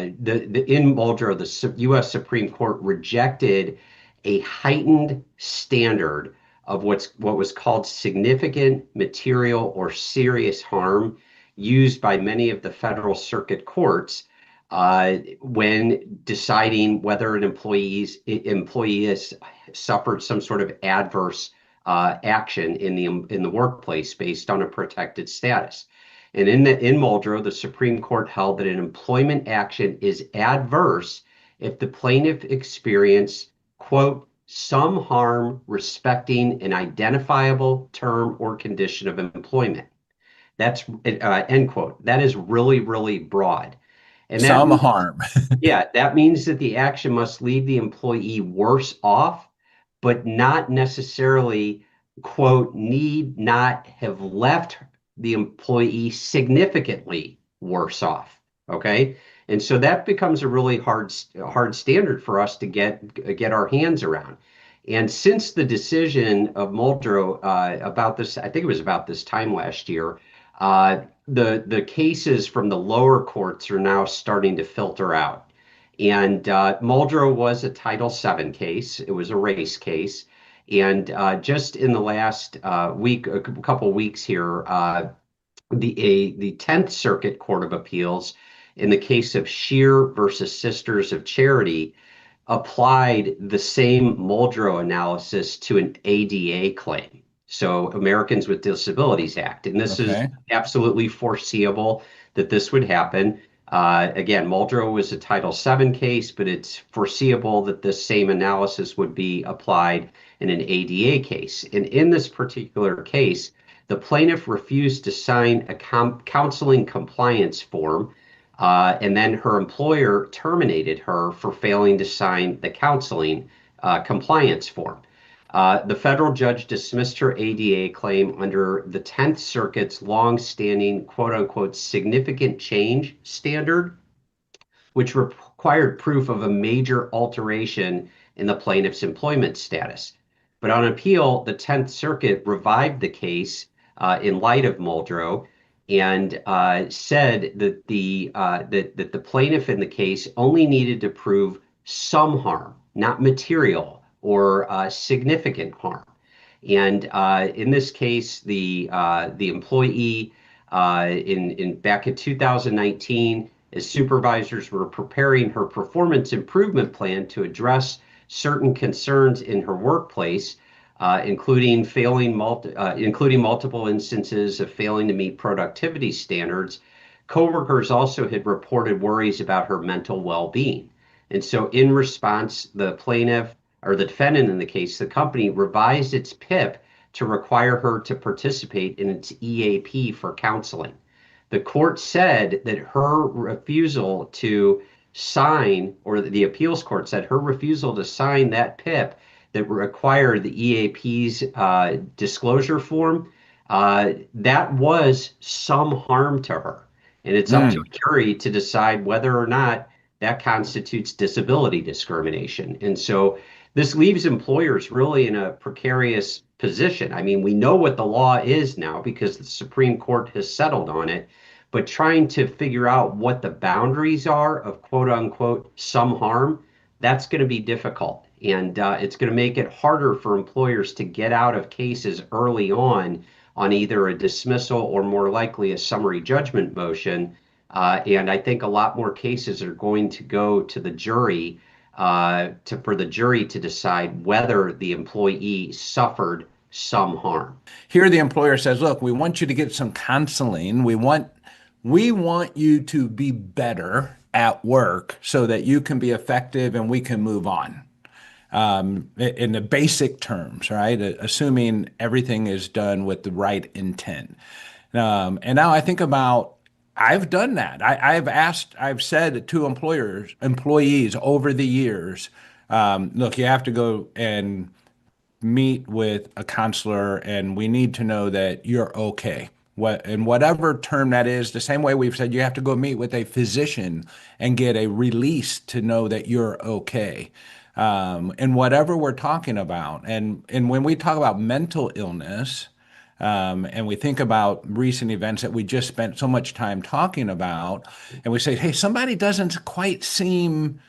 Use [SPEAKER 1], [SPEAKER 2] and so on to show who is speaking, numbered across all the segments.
[SPEAKER 1] In Muldrow, the U.S. Supreme Court rejected a heightened standard of what was called significant material or serious harm used by many of the federal circuit courts when deciding whether an employee has suffered some sort of adverse action in the workplace based on a protected status. And in Muldrow, the Supreme Court held that an employment action is adverse if the plaintiff experienced, quote, some harm respecting an identifiable term or condition of employment. That's end quote. That is really, really broad. And that
[SPEAKER 2] Some
[SPEAKER 1] means,
[SPEAKER 2] harm.
[SPEAKER 1] yeah, that means that the action must leave the employee worse off, but not necessarily, quote, need not have left the employee significantly worse off. Okay. And so that becomes a really hard standard for us to get our hands around. And since the decision of Muldrow about this, I think it was about this time last year, the cases from the lower courts are now starting to filter out. And Muldrow was a Title VII case. It was a race case. And just in the last week, a couple weeks here, the 10th Circuit Court of Appeals, in the case of Shear versus Sisters of Charity, applied the same Muldrow analysis to an ADA claim. So Americans with Disabilities Act. And this is
[SPEAKER 2] Okay.
[SPEAKER 1] absolutely foreseeable that this would happen. Again, Muldrow was a Title VII case, but it's foreseeable that this same analysis would be applied in an ADA case. And in this particular case, the plaintiff refused to sign a counseling compliance form, and then her employer terminated her for failing to sign the counseling compliance form. The federal judge dismissed her ADA claim under the 10th Circuit's longstanding quote unquote significant change standard, which required proof of a major alteration in the plaintiff's employment status. But on appeal, the 10th Circuit revived the case in light of Muldrow and said that the plaintiff in the case only needed to prove some harm, not material or significant harm. And in this case, the employee in back in 2019, as supervisors were preparing her performance improvement plan to address certain concerns in her workplace, including multiple instances of failing to meet productivity standards, coworkers also had reported worries about her mental well-being. And so in response, the plaintiff or the defendant in the case, the company revised its PIP to require her to participate in its EAP for counseling. The court said that her refusal to sign, or the appeals court said her refusal to sign that PIP that required the EAP's disclosure form, that was some harm to her. And it's up to
[SPEAKER 2] Mm.
[SPEAKER 1] a jury to decide whether or not that constitutes disability discrimination. And so this leaves employers really in a precarious position. I mean, we know what the law is now because the Supreme Court has settled on it, but trying to figure out what the boundaries are of quote unquote some harm, that's going to be difficult. And it's going to make it harder for employers to get out of cases early on either a dismissal or more likely a summary judgment motion. And I think a lot more cases are going to go to the jury for the jury to decide whether the employee suffered some harm.
[SPEAKER 2] Here the employer says, look, we want you to get some counseling. We want you to be better at work so that you can be effective and we can move on. In the basic terms, right? Assuming everything is done with the right intent. And now I think about, I've done that. I've said to employees over the years, look, you have to go and meet with a counselor and we need to know that you're okay. In whatever term that is, the same way we've said you have to go meet with a physician and get a release to know that you're okay. And whatever we're talking about. And when we talk about mental illness, and we think about recent events that we just spent so much time talking about, and we say, hey, somebody doesn't quite seem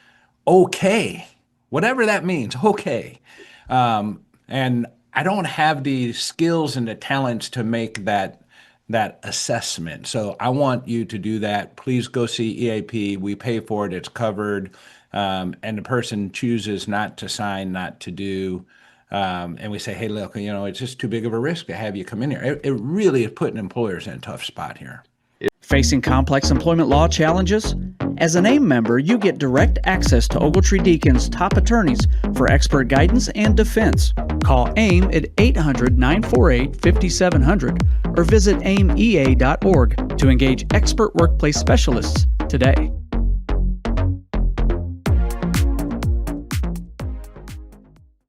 [SPEAKER 2] okay, whatever that means, okay. And I don't have the skills and the talents to make that assessment. So I want you to do that. Please go see EAP. We pay for it. It's covered. And the person chooses not to sign, not to do. And we say, hey, look, it's just too big of a risk to have you come in here. It really is putting employers in a tough spot here.
[SPEAKER 3] Facing complex employment law challenges? As an AIM member, you get direct access to Ogletree Deacon's top attorneys for expert guidance and defense. Call AIM at 800-948-5700 or visit aimea.org to engage expert workplace specialists today.